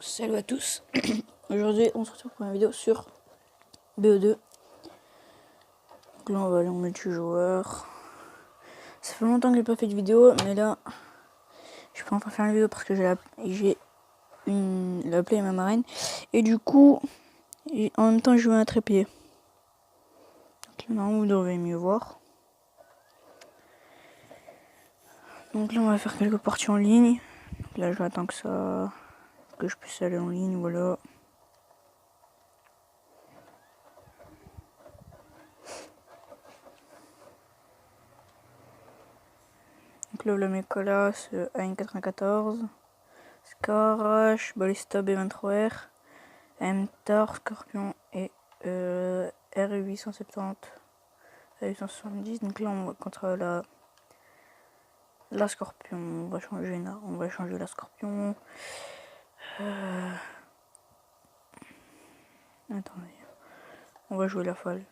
Salut à tous. Aujourd'hui on se retrouve pour une vidéo sur BO2. Donc là on va aller en multijoueur. Ça fait longtemps que j'ai pas fait de vidéo, mais là je peux enfin faire une vidéo parce que j'ai la play et ma marraine. Et du coup en même temps je joue un trépied. Donc là vous devez mieux voir. Donc là on va faire quelques parties en ligne. Donc là j'attends que je puisse aller en ligne, voilà. Donc là, mes colas, AN94, Scarache, Ballista B23R, MTAR, Scorpion et R870, R870. Donc là, on va contre la Scorpion. On va changer la Scorpion. Attendez. On va jouer la folle.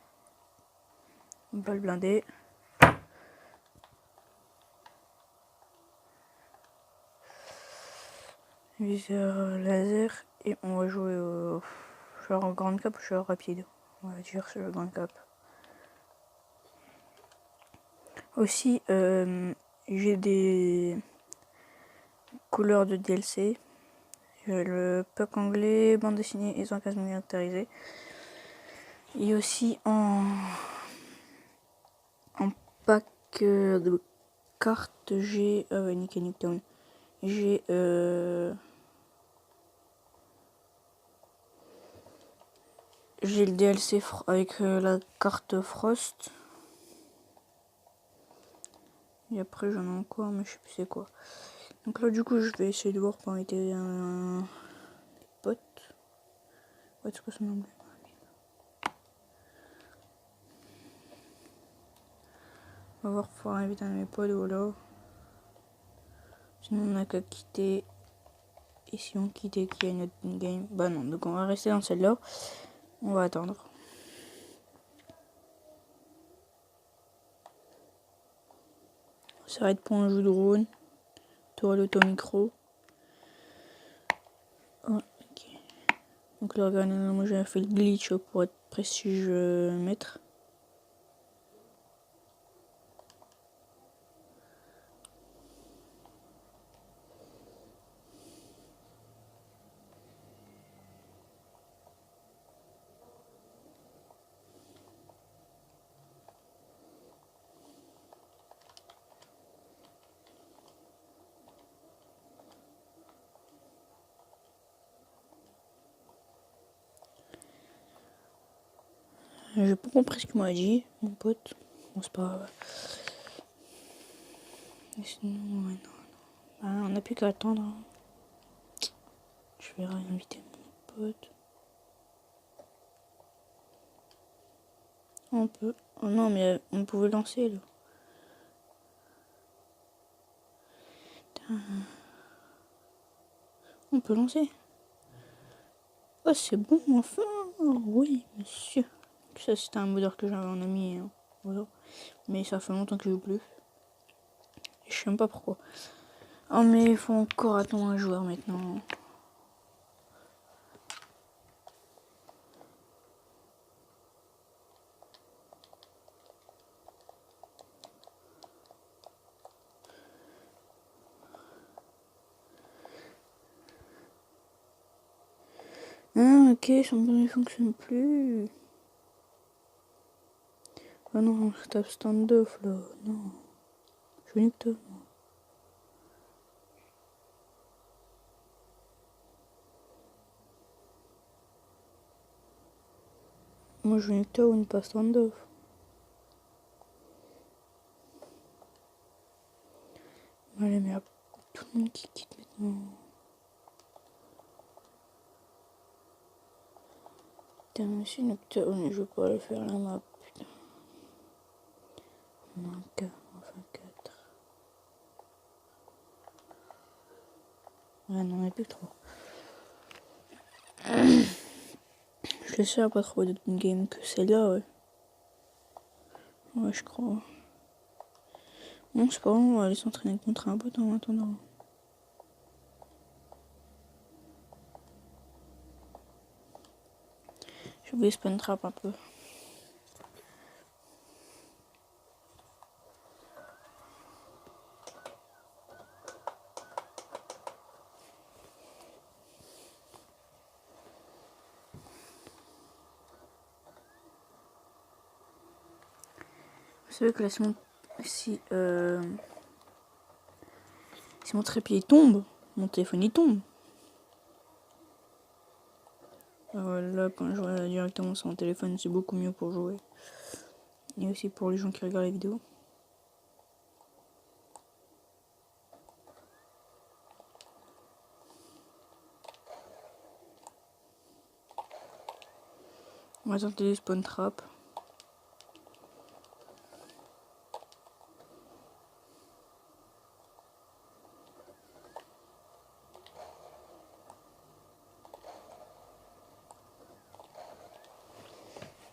Balle blindée. Viseur laser. Et on va jouer genre en grande cap ou genre rapide. On va dire sur le grande cap. Aussi, j'ai des couleurs de DLC. J'ai le pack anglais, bande dessinée et 115 miniaturisé. Et aussi en pack de cartes, j'ai nickel Newton. J'ai le DLC avec la carte Frost. Et après j'en ai encore, mais je sais plus c'est quoi. Donc là du coup je vais essayer de voir pour inviter un pote. Ouais, c'est quoi son nom? On va voir pour pouvoir inviter un de mes potes, voilà. Sinon on n'a qu'à quitter. Et si on quitte et qu'il y a une autre game, bah non, donc on va rester dans celle-là. On va attendre. Ça va être pour un jeu de drone. T'auras l'automicro. Oh, ok. Donc là, regardez, moi j'ai fait le glitch pour être prestige maître. J'ai pas compris ce qu'il m'a dit, mon pote. Bon, c'est pas grave. Et sinon, ouais, non. Bah, on n'a plus qu'à attendre. Je vais réinviter mon pote. On peut. Oh non, mais on pouvait lancer là. On peut lancer. Oh, c'est bon, enfin. Oh, oui, monsieur. Ça, c'était un modeur que j'avais en ami. Hein. Voilà. Mais ça fait longtemps que je joue plus. Je sais même pas pourquoi. Oh, mais il faut encore attendre un joueur maintenant. Ah, ok, son ne fonctionne plus. Ah non, je tape standoff là. Non. Je veux que moi je veux que ou pas standoff. Allez, mais tout le monde qui quitte maintenant. Putain, monsieur Nocturne, je veux pas le faire la map, putain. On a un cas, enfin 4. Ouais, non, mais plus trop. Je le sais pas trop d'autres game que celle-là, ouais. Ouais, je crois. Bon, c'est pas grave, on va aller s'entraîner contre un bot en attendant. Je vais spawn trap un peu. Vous savez que là, si mon trépied tombe, mon téléphone il tombe. Là, quand je vois directement sur mon téléphone, c'est beaucoup mieux pour jouer. Et aussi pour les gens qui regardent les vidéos. On va tenter les spawn trap.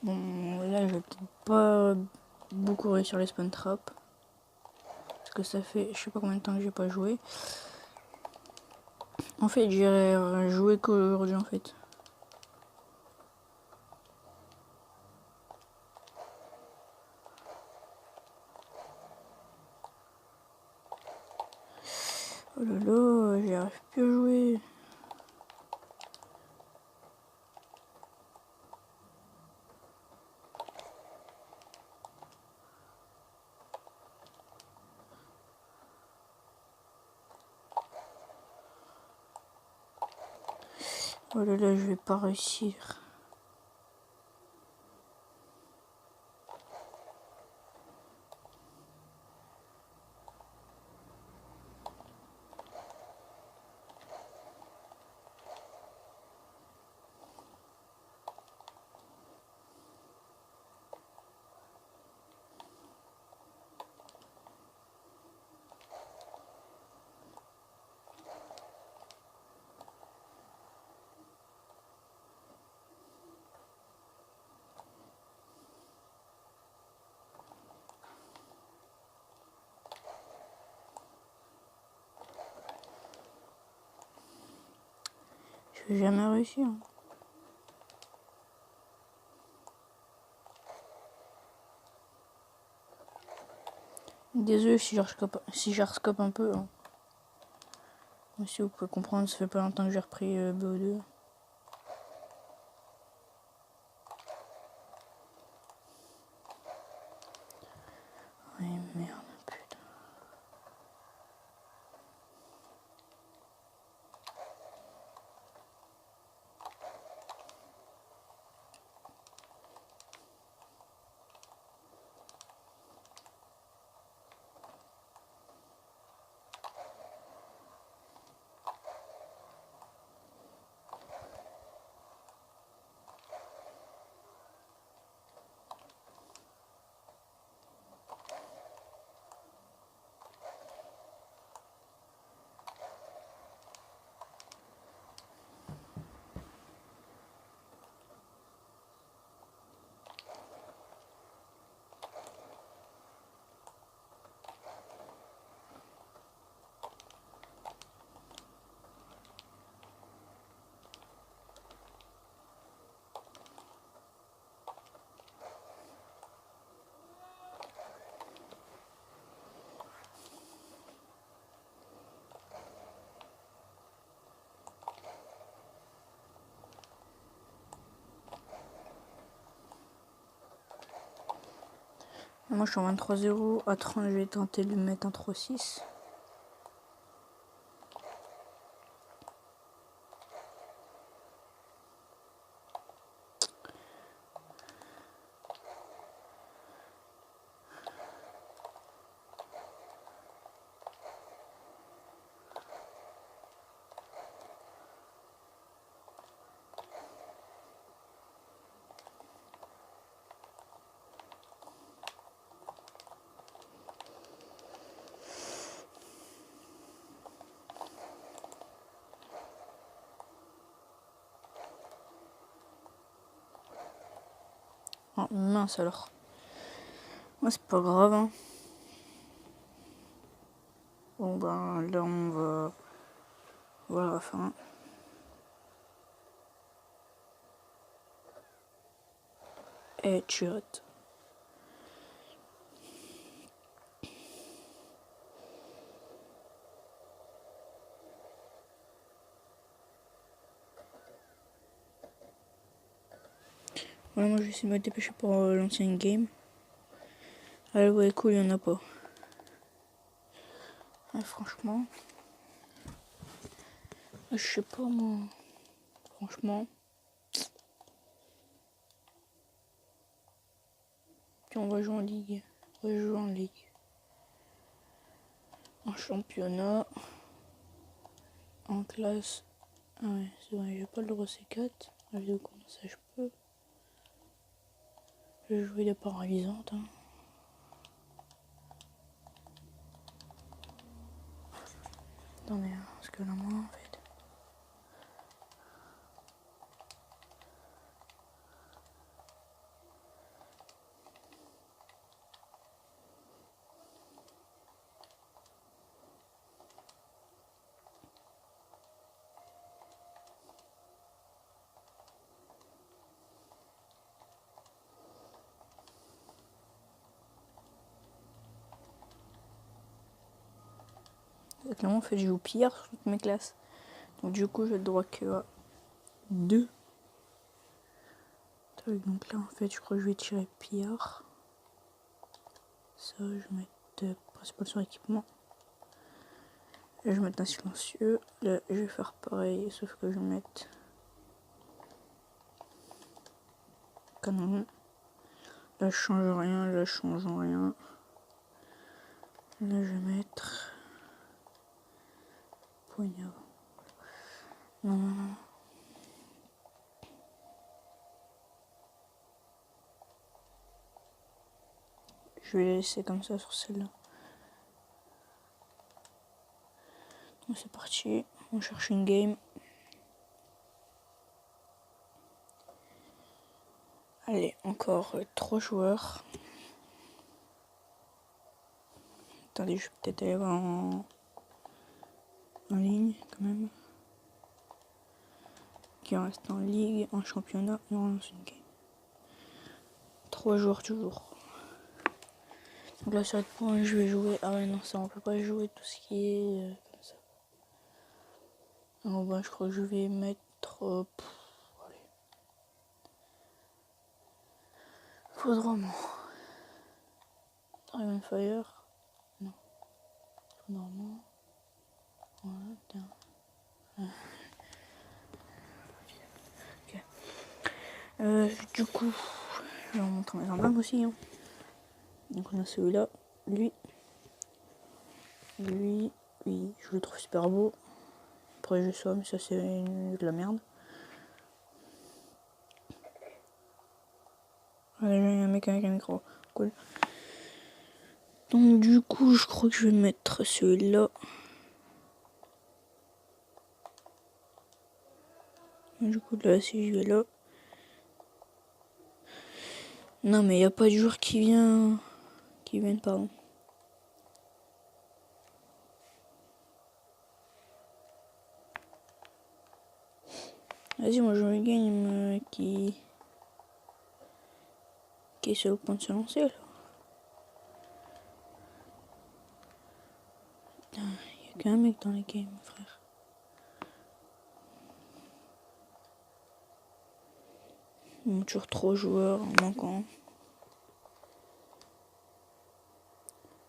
Bon, là, je vais peut-être pas beaucoup réussir les spawn trap. Parce que ça fait je sais pas combien de temps que j'ai pas joué. En fait, j'ai joué qu'aujourd'hui en fait. Oh là là, j'y arrive plus à jouer. Oh là là, je vais pas réussir. Je vais jamais réussir. Désolé si je rescope un peu. Hein. Si vous pouvez comprendre, ça fait pas longtemps que j'ai repris BO2. Ouais, merde, putain. Moi je suis en 23-0. À 30, je vais tenter de lui mettre un 3-6. Oh mince alors. Moi c'est pas grave. Hein. Bon ben là on va voir la fin. Headshot. Voilà, moi je vais essayer de me dépêcher pour lancer une game. Allez, ouais, cool, il n'y en a pas. Ouais, franchement. Je sais pas, moi. Franchement. Puis on va jouer en ligue. On va jouer en ligue. En championnat. En classe. Ah ouais, c'est vrai, j'ai pas le droit C4. La vidéo comme ça, je peux. Je vais jouer des paralysantes. Hein. Attendez, hein, parce que là, moi, en fait. Clairement, en fait, je joue pire sur toutes mes classes. Donc, du coup, j'ai le droit que à 2. Donc là, en fait, je crois que je vais tirer pire. Ça, je vais mettre principal sur équipement. Là, je vais mettre un silencieux. Là, je vais faire pareil, sauf que je vais mettre canon. Là, je change rien. Là, je change rien. Là, je vais mettre poignard. Non, non, non. Je vais laisser comme ça sur celle-là. Donc, c'est parti. On cherche une game. Allez, encore 3 joueurs. Attendez, je vais peut-être aller voir en ligne quand même. Qui reste en ligue, en championnat et on lance une game. 3 joueurs toujours. Donc là sur le point je vais jouer. Ah ouais non ça on peut pas jouer tout ce qui est comme ça. Alors bah je crois que je vais mettre. Allez. Faudrement. Dragon Fire. Non. Normalement. Voilà, tiens. Ok. Du coup, je vais vous montrer mes emblèmes aussi. Hein. Donc on a celui-là, lui, je le trouve super beau. Après je sais, mais ça c'est de la merde. Allez, il y a un mec avec un micro, cool. Donc du coup, je crois que je vais mettre celui-là. Du coup, là, si je vais là. Non, mais il n'y a pas de joueur qui vient. Qui viennent, pardon. Vas-y, moi je me gagne qui est sur le point de se lancer là. Il y a qu'un mec dans les games, frère. Il manque toujours 3 joueurs en manquant.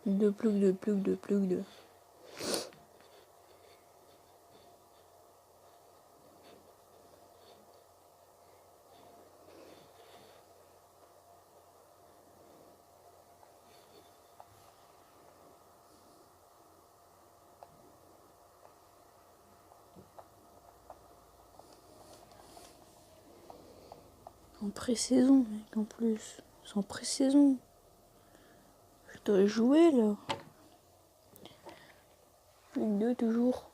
Deux plugs. En pré-saison, mec, en plus. C'est en pré-saison. Je dois jouer là. Ligue 2 toujours.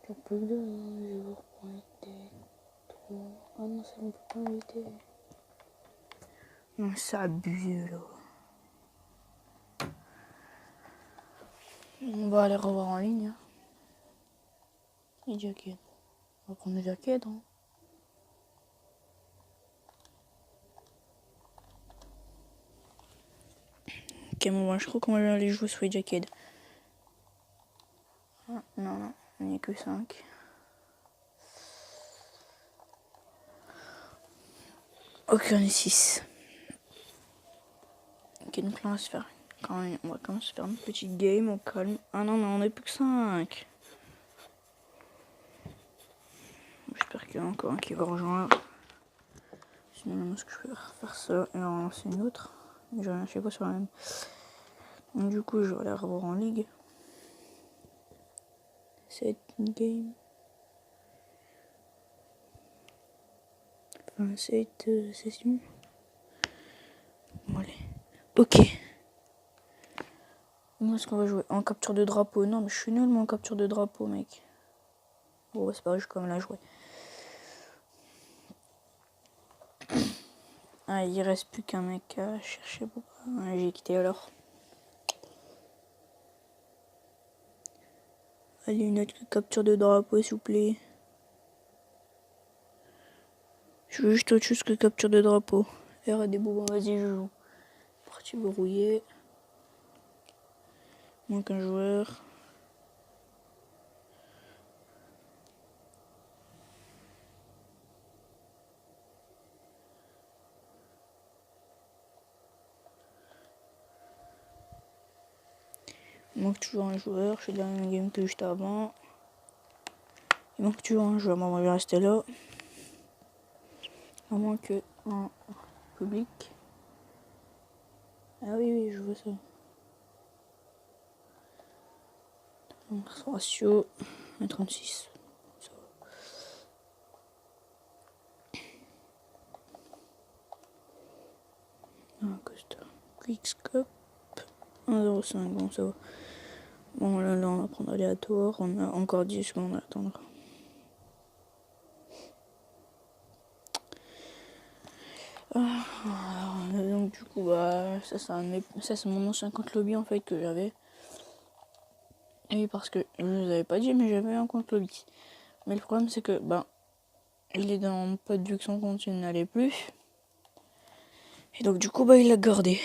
Le plus 2, je vais vous inviter. 3. Ah non, ça ne peut pas inviter. Non, c'est abusé là. On va aller revoir en ligne. Et jacket. On va prendre le jacket. Hein. Ok, bon, je crois qu'on va aller jouer sur les jackets. Ah, non, il n'y a que 5. Ok, on est 6. Ok, donc là, on va se faire quand même se faire une petite game au calme. Ah non, on est plus que 5. J'espère qu'il y en a encore un qui va rejoindre. Sinon, ce que je vais faire ça et en lancer une autre. Je ne sais pas sur la même. Donc, du coup, je vais aller revoir en ligue. C'est une game. Enfin, cette session. Bon, allez. Ok. Où est-ce qu'on va jouer? En capture de drapeau. Non, mais je suis nul, moi, en capture de drapeau, mec. Bon, c'est pas vrai, je vais quand même la jouer. Ah, il reste plus qu'un mec à chercher. Bon, j'ai quitté alors. Allez, une autre capture de drapeau, s'il vous plaît. Je veux juste autre chose que capture de drapeau. R des bonbons, vas-y, je joue. Partie verrouillée. Moins qu'un joueur. Il manque toujours un joueur. Je suis dans la même game que juste avant. Il manque toujours un joueur. Bon, on va rester là. À moins que en public. Ah oui, je vois ça. Ratio 36. Ça va. Ah, Costa. Quickscope. 1,05. Bon, ça va. Bon, là, on va prendre aléatoire. On a encore 10 secondes à attendre. Donc du coup ça c'est mon ancien compte lobby en fait que j'avais. Et parce que je vous avais pas dit mais j'avais un compte lobby. Mais le problème c'est que il est dans mon pote vu que son compte il n'allait plus. Et donc du coup il l'a gardé.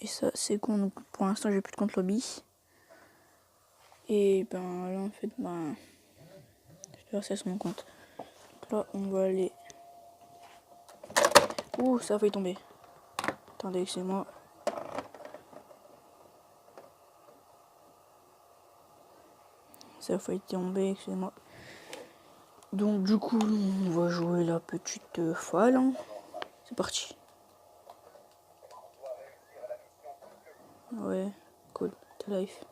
Et ça c'est con, donc pour l'instant j'ai plus de compte lobby. Et là en fait je vais passer sur mon compte. Donc là on va aller. Ouh, ça a failli tomber. Attendez, c'est moi. Ça a failli tomber, excusez-moi. Donc du coup on va jouer la petite folle. Hein. C'est parti. Ouais, cool, ta life.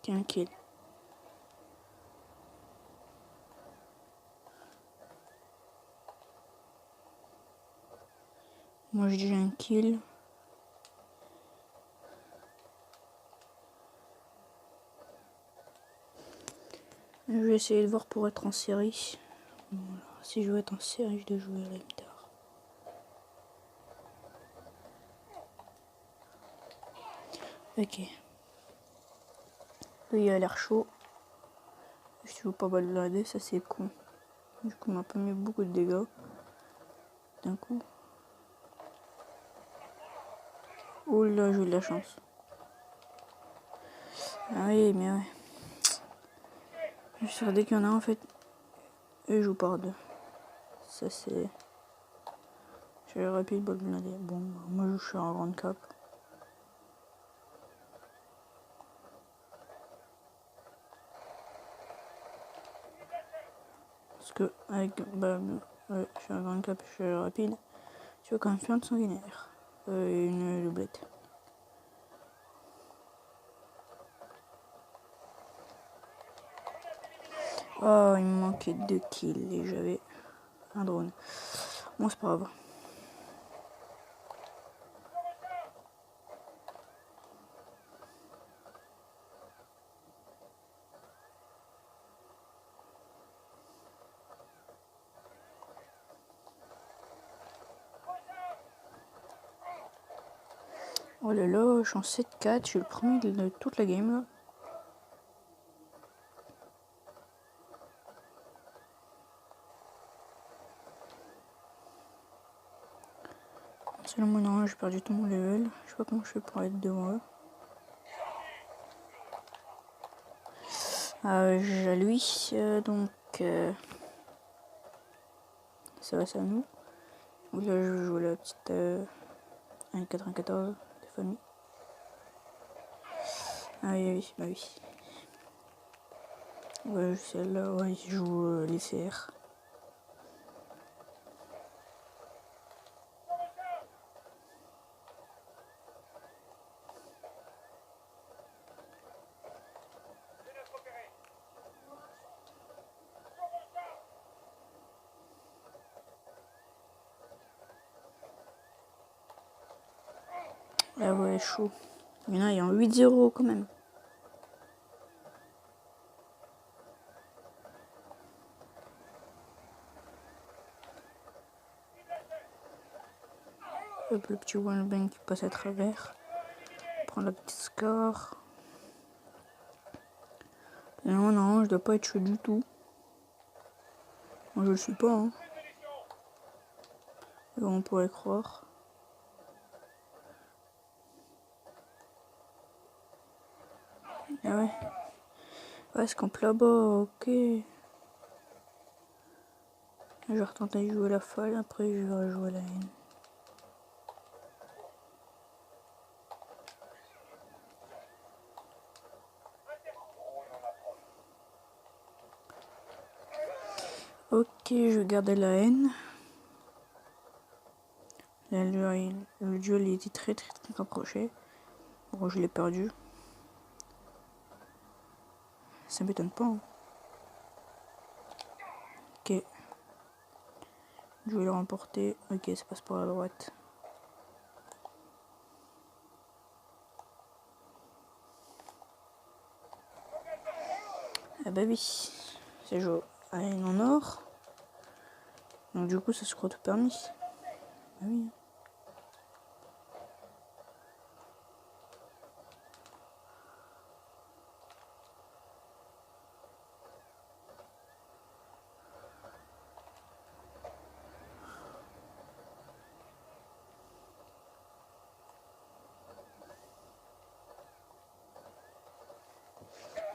Tiens, kill. Moi j'ai déjà un kill. Je vais essayer de voir pour être en série. Voilà. Si je veux être en série, je dois jouer à la guitare. Ok. Lui il a l'air chaud. Je veux pas balader, ça c'est con. Du coup, il m'a pas mis beaucoup de dégâts. D'un coup. Oh là, j'ai eu de la chance. Ah oui, mais ouais. Je suis dès qu'il y en a en fait. Et je joue par deux. Ça c'est. J'ai rapide, ball blindé. Bon, moi je suis en grande cap. Parce que avec ouais, je suis en grande cap, je suis rapide. Tu veux quand même faire une sanguinaire. Une doublette. Oh, il me manquait 2 kills et j'avais un drone. Bon, c'est pas grave. Oh là là, je suis en 7-4, je suis le premier de toute la game là. Selon mon orange, j'ai perdu tout mon level. Je sais pas comment je fais pour être devant eux. J'ai lui, donc ça va, c'est à nous. Donc là, je joue la petite 1,94 de famille. Ah oui, bah oui. Ouais, celle-là, ouais, je joue les CR. Ah ouais, chaud. Il y en a, il y a un 8-0 quand même. Hop, le petit wallbang qui passe à travers. Prend la petite score. Et non, je dois pas être chaud du tout. Moi, je le suis pas, hein. On pourrait croire. Ah ouais. Ouais, ce camp là-bas, ok. Je vais retenter de jouer la folle, après je vais rejouer la haine. Ok, je vais garder la haine. Là, le duel il était très rapproché. Bon, je l'ai perdu. Ça m'étonne pas. Hein. Ok. Je vais le remporter. Ok, ça passe par la droite. Ah bah oui. C'est joué à haine en or. Donc du coup, ça se croit tout permis. Ah oui.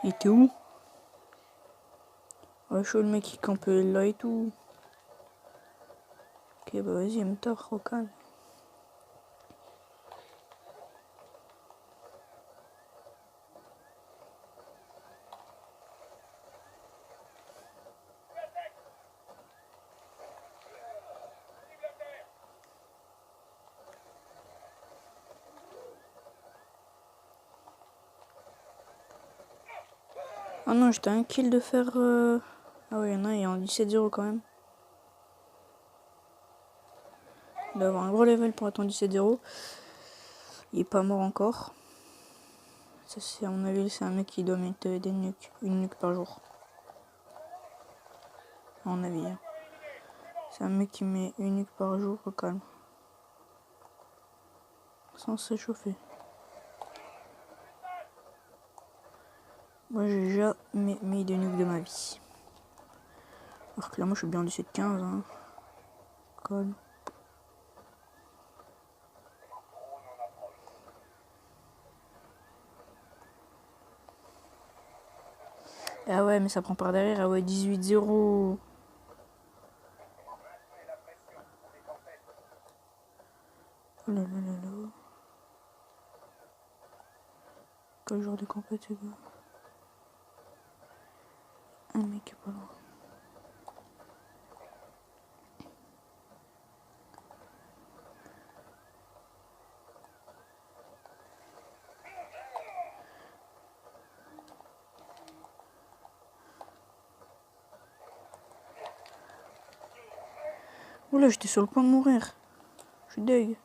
Il était où? Ouais, chaud le mec qui campe là et tout. Ok, bah vas-y, me au calme. Ah non, j'étais un kill de faire... Ah ouais, il y en a, il est en 17-0 quand même. Il doit avoir un gros level pour attendre 17-0. Il est pas mort encore. Ça, c'est à mon avis, c'est un mec qui doit mettre des nuques, une nuque par jour. À mon avis. Hein. C'est un mec qui met une nuque par jour au calme. Sans s'échauffer. Moi, j'ai jamais mis de nuque de ma vie. Alors que là, moi, je suis bien en 17-15. Hein. Calme. Ah ouais, mais ça prend par derrière. Ah ouais, 18-0. Oh là là là là. Quel genre de compète c'est quoi? Un mec qui est pas loin. Oula, j'étais sur le point de mourir. Je suis deg.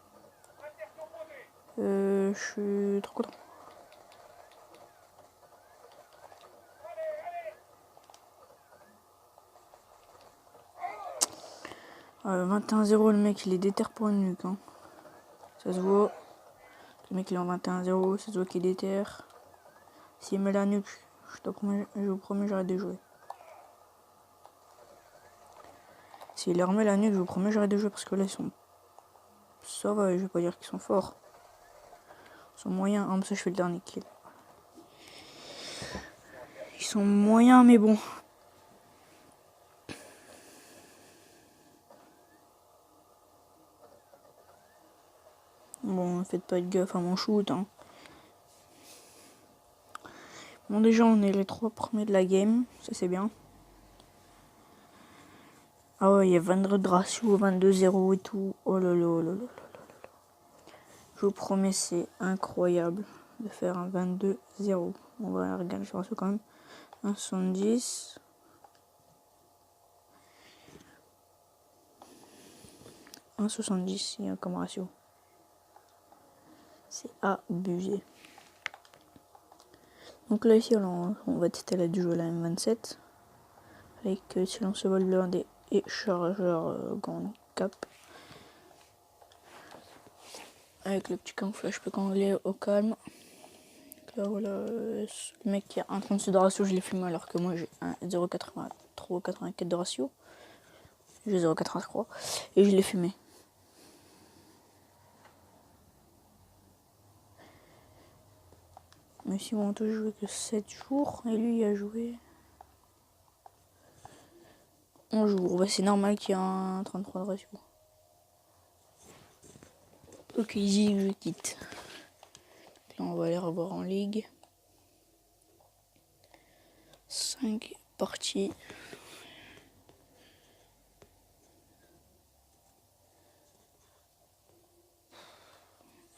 Je suis trop content. Ah, 21-0, le mec il est déter pour une nuque. Hein. Ça se voit. Le mec il est en 21-0, ça se voit qu'il est déter. S'il met la nuque, je vous promets, j'arrête de jouer. S'il leur met la nuque, je vous promets, j'arrête de jouer parce que là ils sont. Ça va, je vais pas dire qu'ils sont forts. Ils sont moyens. Ah, mais ça, je fais le dernier kill. Ils sont moyens, mais bon. Bon, faites pas de gaffe à mon shoot. Hein. Bon, déjà, on est les 3 premiers de la game. Ça, c'est bien. Ah ouais, il y a 22 de ratio, 22-0 et tout. Oh là là, oh là là, là là. Je vous promets, c'est incroyable de faire un 22-0. On va regarder ce ratio quand même. 1,70. 1,70 il y a comme ratio. C'est abusé. Donc là, ici, on va tester la duo la M27. Avec silence vol blindé et chargeur grand cap. Avec le petit camouflage peu anglais au calme. Donc là voilà, le mec qui a 1,36 de ratio, je l'ai filmé alors que moi j'ai un 0,83-84 de ratio. J'ai 0,80 je crois. Et je l'ai filmé. Mais si bon, j'ai joué que 7 jours et lui il a joué 11 jours. Bah, c'est normal qu'il y ait un 33 de ratio. Ok, easy, je quitte. Là, on va aller revoir en ligue. 5 parties.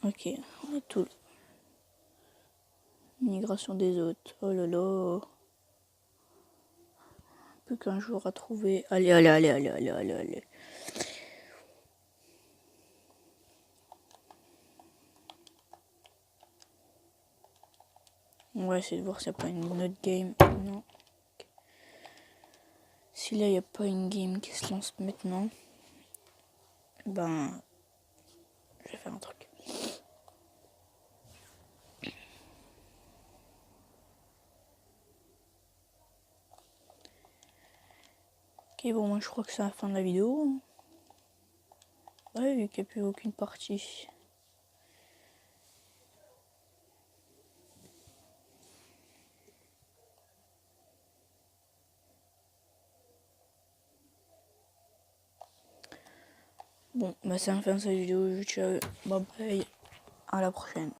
Ok, on a tout. Migration des hôtes. Oh là là. Plus qu'un jour à trouver. Allez, allez, allez, allez, allez, allez, allez. On va essayer de voir s'il n'y a pas une autre game. Non. Si là, il n'y a pas une game qui se lance maintenant, ben, je vais faire un truc. Ok, bon, moi je crois que c'est la fin de la vidéo. Ouais, vu qu'il n'y a plus aucune partie. Bon, bah c'est la fin de cette vidéo. Ciao, bye bye. À la prochaine.